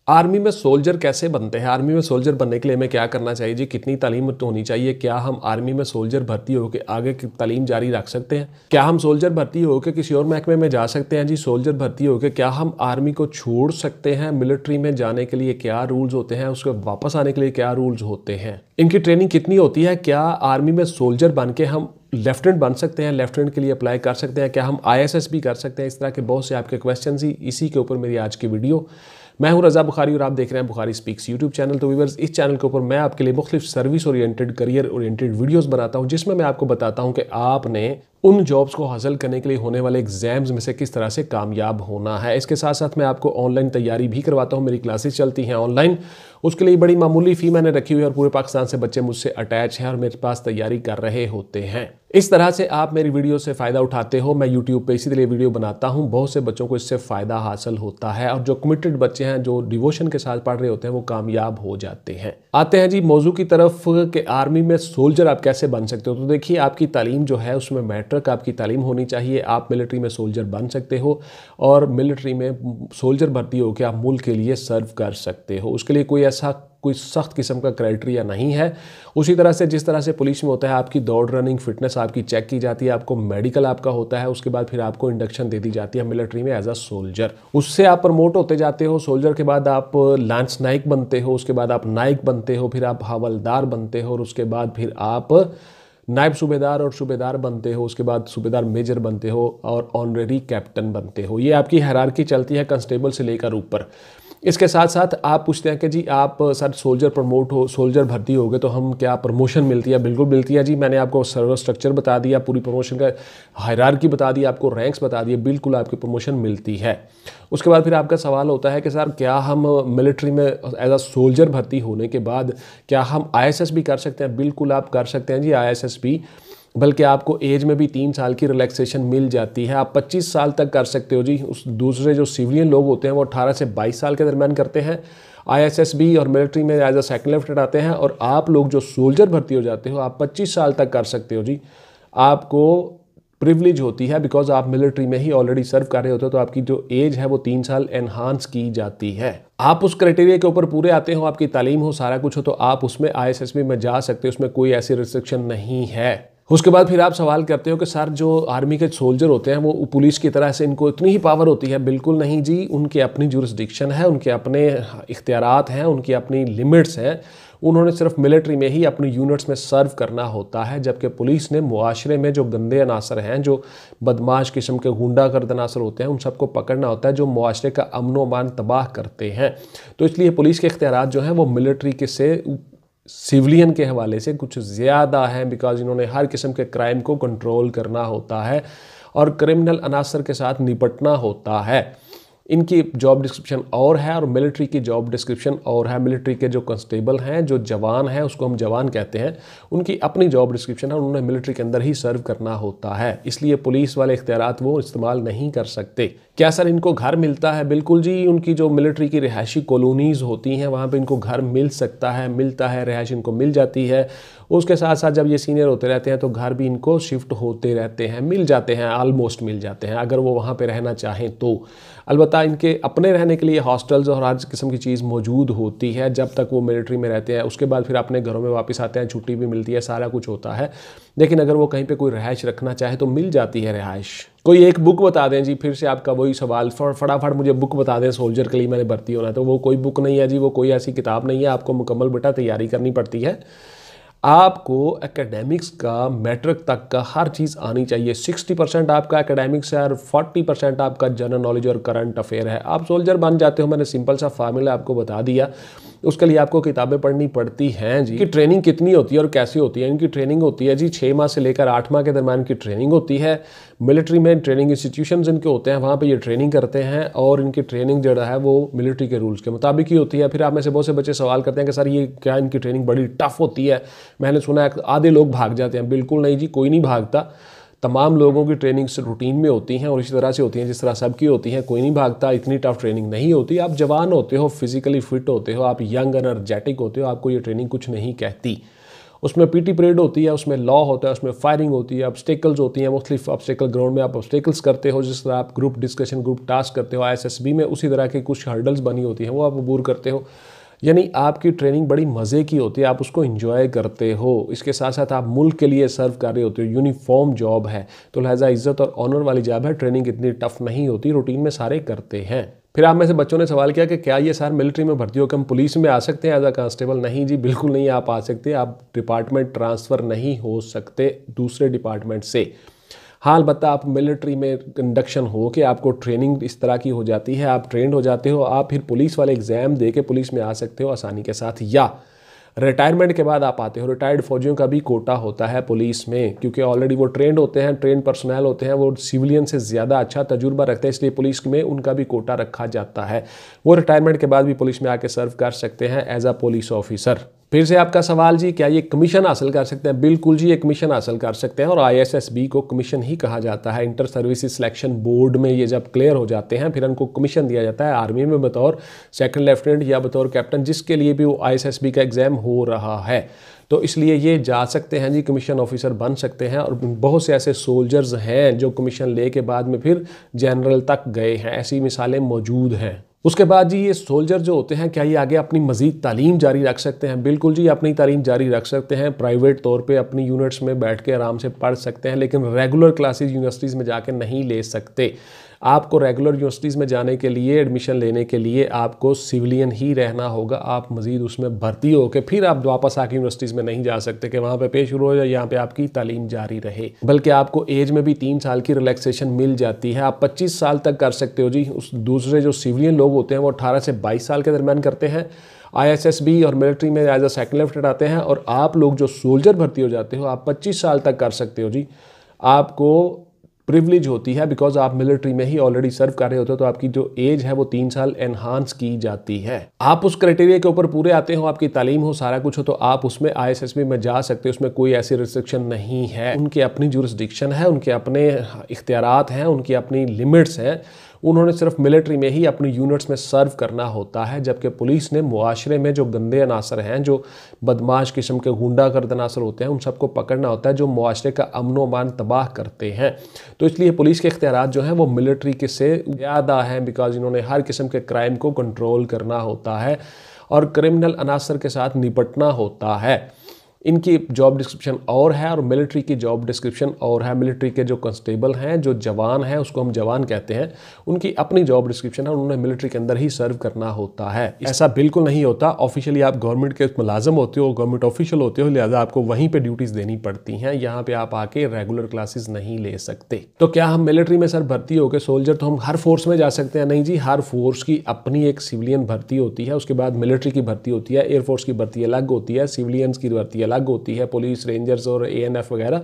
Army में soldier कैसे बनते हैं? आर्मी में सोल्जर बनने के लिए हमें क्या करना चाहिए जी? कितनी तालीम होनी चाहिए? क्या हम आर्मी में सोल्जर भर्ती होकर आगे की तालीम जारी रख सकते हैं? क्या हम सोल्जर भर्ती होकर किसी और महकमे में जा सकते हैं जी? सोल्जर भर्ती होकर क्या हम आर्मी को छोड़ सकते हैं? मिलिट्री में जाने के लिए क्या रूल्स होते हैं? उसके वापस आने के लिए क्या रूल्स होते हैं? इनकी ट्रेनिंग कितनी होती है? क्या आर्मी में सोल्जर बन के हम लेफ्टिनेंट बन सकते हैं? लेफ्टिनेंट के लिए अप्लाई कर सकते हैं? क्या हम ISS भी कर सकते हैं? इस तरह के बहुत से आपके क्वेश्चन ही इसी के ऊपर मेरी आज की वीडियो। मैं हूं रज़ा बुखारी और आप देख रहे हैं बुखारी स्पीक्स यूट्यूब चैनल। तो व्यूअर्स, इस चैनल के ऊपर मैं आपके लिए मुख्तलिफ service oriented, career oriented videos बनाता हूं, जिसमें मैं आपको बताता हूं कि आपने उन जॉब्स को हासिल करने के लिए होने वाले एग्जाम्स में से किस तरह से कामयाब होना है। इसके साथ साथ मैं आपको ऑनलाइन तैयारी भी करवाता हूं। मेरी क्लासेस चलती हैं ऑनलाइन, उसके लिए बड़ी मामूली फ़ी मैंने रखी हुई है और पूरे पाकिस्तान से बच्चे मुझसे अटैच हैं और मेरे पास तैयारी कर रहे होते हैं। इस तरह से आप मेरी वीडियो से फ़ायदा उठाते हो। मैं यूट्यूब पे इसी तरह वीडियो बनाता हूं, बहुत से बच्चों को इससे फ़ायदा हासिल होता है और जो कमिटेड बच्चे हैं, जो डिवोशन के साथ पढ़ रहे होते हैं, वो कामयाब हो जाते हैं। आते हैं जी मौजू की तरफ कि आर्मी में सोल्जर आप कैसे बन सकते हो। तो देखिए, आपकी तालीम जो है उसमें मैट्रिक आपकी तालीम होनी चाहिए। आप मिलिट्री में सोल्जर बन सकते हो और मिलिट्री में सोल्जर भर्ती होकर आप मुल्क के लिए सर्व कर सकते हो। उसके लिए कोई सख्त किस्म का क्राइटेरिया नहीं है। उसी तरह से जिस तरह से पुलिस में होता है, आपकी दौड़, रनिंग, फिटनेस आपकी चेक की जाती है, आपको मेडिकल आपका होता है, उसके बाद फिर आपको इंडक्शन दे दी जाती है मिलिट्री में एज अ सोल्जर। उससे आप प्रमोट होते जाते हो। सोल्जर के बाद आप लांस नाइक बनते हो, उसके बाद आप नाइक बनते हो, फिर आप हवलदार बनते हो और उसके बाद फिर आप नायब सूबेदार और सूबेदार बनते हो, उसके बाद सूबेदार मेजर बनते हो और ऑनरेरी कैप्टन बनते हो। ये आपकी हायरार्की चलती है कंस्टेबल से लेकर ऊपर। इसके साथ साथ आप पूछते हैं कि जी आप सर सोल्जर प्रमोट हो, सोल्जर भर्ती हो गए तो हम क्या प्रमोशन मिलती है? बिल्कुल मिलती है जी। मैंने आपको सर्वर स्ट्रक्चर बता दिया, पूरी प्रमोशन का हायरार्की बता दी, आपको रैंक्स बता दिए, बिल्कुल आपकी प्रमोशन मिलती है। उसके बाद फिर आपका सवाल होता है कि सर क्या हम मिलिट्री में एज अ सोल्जर भर्ती होने के बाद क्या हम ISS भी कर सकते हैं? बिल्कुल आप कर सकते हैं जी ISS भी, बल्कि आपको एज में भी 3 साल की रिलैक्सेशन मिल जाती है। आप 25 साल तक कर सकते हो जी। उस दूसरे जो सिविलियन लोग होते हैं वो 18 से 22 साल के दरमियान करते हैं ISS भी, और मिलिट्री में एज अ सेकंड लेफ्टिनेंट आते हैं। और आप लोग जो सोल्जर भर्ती हो जाते हो, आप 25 साल तक कर सकते हो जी। आपको प्रिविलेज होती है बिकॉज आप मिलिट्री में ही ऑलरेडी सर्व कर रहे होते हो, तो आपकी जो एज है वो 3 साल एनहांस की जाती है। आप उस क्राइटेरिया के ऊपर पूरे आते हो, आपकी तालीम हो, सारा कुछ हो, तो आप उसमें ISS में जा सकते हो। उसमें कोई ऐसी रिस्ट्रिक्शन नहीं है। उसके बाद फिर आप सवाल करते हो कि सर जो आर्मी के सोल्जर होते हैं वो पुलिस की तरह से इनको इतनी ही पावर होती है? बिल्कुल नहीं जी। उनकी अपनी जुरिस्डिक्शन है, उनके अपने इख्तियारात हैं, उनकी अपनी लिमिट्स हैं। उन्होंने सिर्फ मिलिट्री में ही अपनी यूनिट्स में सर्व करना होता है, जबकि पुलिस ने मुआशरे में जो गंदे अनासर हैं, जो बदमाश किस्म के गुंडागर्द अनासर होते हैं, उन सबको पकड़ना होता है, जो मुआशरे का अमन व अमान तबाह करते हैं। तो इसलिए पुलिस के इख्तियारात जो हैं वो मिलिट्री के से सिविलियन के हवाले से कुछ ज़्यादा हैं, बिकॉज इन्होंने हर किस्म के क्राइम को कंट्रोल करना होता है और क्रिमिनल अनासर के साथ निपटना होता है। इनकी जॉब डिस्क्रिप्शन और है और मिलिट्री की जॉब डिस्क्रिप्शन और है। मिलिट्री के जो कांस्टेबल हैं, जो जवान हैं, उसको हम जवान कहते हैं, उनकी अपनी जॉब डिस्क्रिप्शन है, उन्होंने मिलिट्री के अंदर ही सर्व करना होता है। इसलिए पुलिस वाले इख्तियारात वो इस्तेमाल नहीं कर सकते। क्या सर इनको घर मिलता है? बिल्कुल जी। उनकी जो मिलिट्री की रिहायशी कॉलोनीज़ होती हैं वहाँ पे इनको घर मिल सकता है, मिलता है, रिहायश इनको मिल जाती है। उसके साथ साथ जब ये सीनियर होते रहते हैं तो घर भी इनको शिफ्ट होते रहते हैं, मिल जाते हैं, ऑलमोस्ट मिल जाते हैं, अगर वो वहाँ पे रहना चाहें तो। अलबत्ता इनके अपने रहने के लिए हॉस्टल्स और हर किस्म की चीज़ मौजूद होती है जब तक वो मिलिट्री में रहते हैं। उसके बाद फिर अपने घरों में वापस आते हैं, छुट्टी भी मिलती है, सारा कुछ होता है। लेकिन अगर वो कहीं पे कोई रिहाइश रखना चाहे तो मिल जाती है रिहाइश। कोई एक बुक बता दें जी, फिर से आपका वही सवाल, फटाफट मुझे बुक बता दें सोल्जर के लिए मैंने भर्ती होना है। तो वो कोई बुक नहीं है जी, वो कोई ऐसी किताब नहीं है। आपको मुकम्मल बेटा तैयारी करनी पड़ती है। आपको एकेडमिक्स का, मैट्रिक तक का हर चीज़ आनी चाहिए। 60% आपका एकेडमिक्स है और 40% आपका जनरल नॉलेज और करंट अफेयर है। आप सोल्जर बन जाते हो। मैंने सिंपल सा फार्मूला आपको बता दिया। उसके लिए आपको किताबें पढ़नी पड़ती हैं जी। कि ट्रेनिंग कितनी होती है और कैसी होती है? इनकी ट्रेनिंग होती है जी 6 माह से लेकर 8 माह के दरम्यान की ट्रेनिंग होती है। मिलिट्री में ट्रेनिंग इंस्टीट्यूशंस इनके होते हैं, वहाँ पे ये ट्रेनिंग करते हैं और इनकी ट्रेनिंग जो है वो मिलिट्री के रूल्स के मुताबिक ही होती है। फिर आप में से बहुत से बच्चे सवाल करते हैं कि सर ये क्या इनकी ट्रेनिंग बड़ी टफ होती है? मैंने सुना है आधे लोग भाग जाते हैं। बिल्कुल नहीं जी, कोई नहीं भागता। तमाम लोगों की ट्रेनिंग रूटीन में होती हैं और इसी तरह से होती हैं जिस तरह सबकी होती हैं। कोई नहीं भागता, इतनी टफ ट्रेनिंग नहीं होती। आप जवान होते हो, फिजिकली फिट होते हो, आप यंग एनर्जेटिक होते हो, आपको ये ट्रेनिंग कुछ नहीं कहती। उसमें पीटी परेड होती है, उसमें लॉ होता है, उसमें फायरिंग होती है, ऑब्स्टेकल्स होती हैं, मुख्तलिफ ऑब्स्टेकल ग्राउंड में आप ऑब्स्टेकल्स करते हो, जिस तरह आप ग्रुप डिस्कशन ग्रुप टास्क करते हो ISSB में, उसी तरह की कुछ हर्डल्स बनी होती हैं वो आप अबूर करते हो। यानी आपकी ट्रेनिंग बड़ी मज़े की होती है, आप उसको एंजॉय करते हो। इसके साथ साथ आप मुल्क के लिए सर्व कर रहे होते हो, यूनिफॉर्म जॉब है, तो लिहाजा इज़्ज़त और ऑनर वाली जॉब है। ट्रेनिंग इतनी टफ नहीं होती, रूटीन में सारे करते हैं। फिर आप में से बच्चों ने सवाल किया कि क्या ये सर मिलिट्री में भर्ती होकर हम पुलिस में आ सकते हैं एज अ कांस्टेबल? नहीं जी, बिल्कुल नहीं आप आ सकते। आप डिपार्टमेंट ट्रांसफ़र नहीं हो सकते दूसरे डिपार्टमेंट से। हाँ, अलबत्ता आप मिलिट्री में इंडक्शन हो के आपको ट्रेनिंग इस तरह की हो जाती है, आप ट्रेंड हो जाते हो, आप फिर पुलिस वाले एग्ज़ाम दे के पुलिस में आ सकते हो आसानी के साथ। या रिटायरमेंट के बाद आप आते हो, रिटायर्ड फौजियों का भी कोटा होता है पुलिस में, क्योंकि ऑलरेडी वो ट्रेंड होते हैं, ट्रेंड पर्सनल होते हैं, वो सिविलियन से ज़्यादा अच्छा तजुर्बा रखते हैं, इसलिए पुलिस में उनका भी कोटा रखा जाता है। वो रिटायरमेंट के बाद भी पुलिस में आके सर्व कर सकते हैं एज अ पुलिस ऑफिसर। फिर से आपका सवाल जी, क्या ये कमीशन हासिल कर सकते हैं? बिल्कुल जी, ये कमीशन हासिल कर सकते हैं, और ISSB को कमीशन ही कहा जाता है। इंटर सर्विसेज सिलेक्शन बोर्ड में ये जब क्लियर हो जाते हैं फिर उनको कमीशन दिया जाता है आर्मी में बतौर सेकंड लेफ्टिनेंट या बतौर कैप्टन, जिसके लिए भी वो ISSB का एग्ज़ाम हो रहा है। तो इसलिए ये जा सकते हैं जी, कमीशन ऑफिसर बन सकते हैं। और बहुत से ऐसे सोल्जर्स हैं जो कमीशन ले के बाद में फिर जनरल तक गए हैं, ऐसी मिसालें मौजूद हैं। उसके बाद जी ये सोल्जर जो होते हैं, क्या ये आगे अपनी मज़ीद तालीम जारी रख सकते हैं? बिल्कुल जी, अपनी तालीम जारी रख सकते हैं। प्राइवेट तौर पे अपनी यूनिट्स में बैठ के आराम से पढ़ सकते हैं, लेकिन रेगुलर क्लासेस यूनिवर्सिटीज़ में जाके नहीं ले सकते। आपको रेगुलर यूनिवर्सिटीज़ में जाने के लिए, एडमिशन लेने के लिए आपको सिविलियन ही रहना होगा। आप मज़ीद उसमें भर्ती होकर फिर आप वापस आके यूनिवर्सिटीज़ में नहीं जा सकते कि वहाँ पे पे शुरू हो जाए, यहाँ पे आपकी तालीम जारी रहे। बल्कि आपको एज में भी 3 साल की रिलैक्सेशन मिल जाती है। आप 25 साल तक कर सकते हो जी। उस दूसरे जो सिविलियन लोग होते हैं वो 18 से 22 साल के दरमियान करते हैं। ISSB और मिलिट्री में एज अ सेकंड लेफ्टिनेंट आते हैं, और आप लोग जो सोल्जर भर्ती हो जाते हो आप 25 साल तक कर सकते हो जी। आपको प्रिविलेज होती है, बिकॉज आप मिलिट्री में ही ऑलरेडी सर्व कर रहे होते हो, तो आपकी जो एज है वो 3 साल एनहांस की जाती है। आप उस क्राइटेरिया के ऊपर पूरे आते हो, आपकी तालीम हो, सारा कुछ हो, तो आप उसमें ISSB में जा सकते हो। उसमें कोई ऐसी रिस्ट्रिक्शन नहीं है। उनकी अपनी जुरिस्डिक्शन है, उनके अपने इख्तियारात हैं, उनकी अपनी लिमिट्स हैं। उन्होंने सिर्फ मिलिट्री में ही अपनी यूनिट्स में सर्व करना होता है, जबकि पुलिस ने मुआशरे में जो गंदे अनासर हैं, जो बदमाश किस्म के गुंडागर्द अनासर होते हैं, उन सबको पकड़ना होता है, जो मुआशरे का अमन व अमान तबाह करते हैं। तो इसलिए पुलिस के इख्तियारात जो हैं वो मिलिट्री के से ज़्यादा हैं, बिकॉज इन्होंने हर किस्म के क्राइम को कंट्रोल करना होता है और क्रिमिनल अनासर के साथ निपटना होता है। इनकी जॉब डिस्क्रिप्शन और है और मिलिट्री की जॉब डिस्क्रिप्शन और है। मिलिट्री के जो कांस्टेबल हैं, जो जवान हैं, उसको हम जवान कहते हैं, उनकी अपनी जॉब डिस्क्रिप्शन है, उन्होंने मिलिट्री के अंदर ही सर्व करना होता है। ऐसा बिल्कुल नहीं होता। ऑफिशियली आप गवर्नमेंट के मुलाजम होते हो, गवर्नमेंट ऑफिशियल होते हो, लिहाजा आपको वहीं पर ड्यूटीज़ देनी पड़ती हैं। यहाँ पर आप आके रेगुलर क्लासेस नहीं ले सकते। तो क्या हम मिलिट्री में सर भर्ती होकर सोल्जर, तो हम हर फोर्स में जा सकते हैं? नहीं जी, हर फोर्स की अपनी एक सिविलियन भर्ती होती है, उसके बाद मिलिट्री की भर्ती होती है, एयरफोर्स की भर्ती अलग होती है, सिविलियंस की भर्ती अलग होती है, पुलिस, रेंजर्स और ANF वगैरह।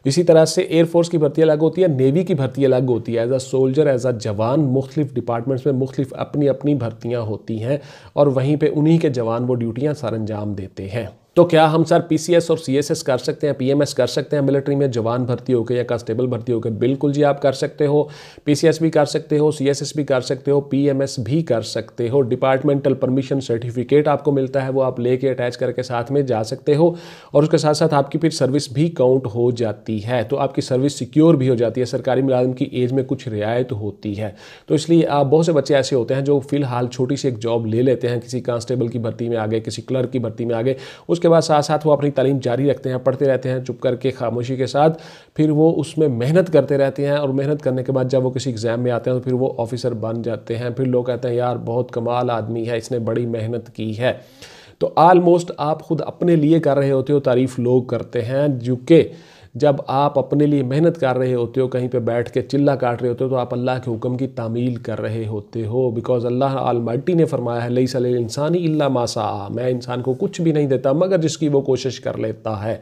इसी तरह से एयरफोर्स की भर्ती अलग होती है, नेवी की भर्ती अलग होती है। As a soldier, as a jawan, मुख्तलिफ डिपार्टमेंट्स में मुख्तलिफ अपनी अपनी भर्तियाँ होती हैं, और वहीं पे उन्हीं के जवान वो ड्यूटियाँ सर अंजाम देते हैं। तो क्या हम सर PCS और CSS कर सकते हैं, PMS कर सकते हैं मिलिट्री में जवान भर्ती होकर या कांस्टेबल भर्ती होकर? बिल्कुल जी, आप कर सकते हो। PCS भी कर सकते हो, CSS भी कर सकते हो, PMS भी कर सकते हो। डिपार्टमेंटल परमिशन सर्टिफिकेट आपको मिलता है, वो आप लेके अटैच करके साथ में जा सकते हो, और उसके साथ साथ आपकी फिर सर्विस भी काउंट हो जाती है, तो आपकी सर्विस सिक्योर भी हो जाती है। सरकारी मुलाजिम की एज में कुछ रियायत होती है। तो इसलिए आप, बहुत से बच्चे ऐसे होते हैं जो फिलहाल छोटी सी एक जॉब ले लेते हैं, किसी कांस्टेबल की भर्ती में आ गए, किसी क्लर्क की भर्ती में आ गए, उसके बाद साथ साथ वो अपनी तालीम जारी रखते हैं, पढ़ते रहते हैं चुप करके, खामोशी के साथ। फिर वो उसमें मेहनत करते रहते हैं, और मेहनत करने के बाद जब वो किसी एग्ज़ाम में आते हैं तो फिर वो ऑफिसर बन जाते हैं। फिर लोग कहते हैं यार बहुत कमाल आदमी है, इसने बड़ी मेहनत की है। तो ऑलमोस्ट आप खुद अपने लिए कर रहे होते हो, तारीफ़ लोग करते हैं। जो कि जब आप अपने लिए मेहनत कर रहे होते हो, कहीं पे बैठ के चिल्ला काट रहे होते हो, तो आप अल्लाह के हुक्म की तामील कर रहे होते हो। बिकॉज अल्लाह अलमाइटी ने फरमाया है, लैसा लिल इंसानी इल्ला मा सआ, मैं इंसान को कुछ भी नहीं देता मगर जिसकी वो कोशिश कर लेता है।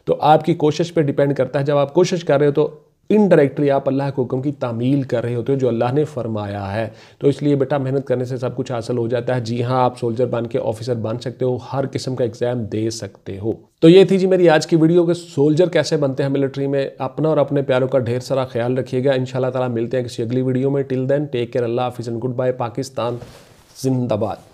तो आपकी कोशिश पे डिपेंड करता है। जब आप कोशिश कर रहे हो तो इनडायरेक्टली आप अल्लाह के हुक्म की तामील कर रहे होते हो जो अल्लाह ने फरमाया है। तो इसलिए बेटा मेहनत करने से सब कुछ हासिल हो जाता है। जी हाँ, आप सोल्जर बन के ऑफिसर बन सकते हो, हर किस्म का एग्जाम दे सकते हो। तो ये थी जी मेरी आज की वीडियो के सोल्जर कैसे बनते हैं मिलिट्री में। अपना और अपने प्यारों का ढेर सारा ख्याल रखिएगा। इंशाल्लाह ताला मिलते हैं किसी अगली वीडियो में। टिल देन टेक केयर, अल्लाह हाफिज़ एंड गुड बाय। पाकिस्तान जिंदाबाद।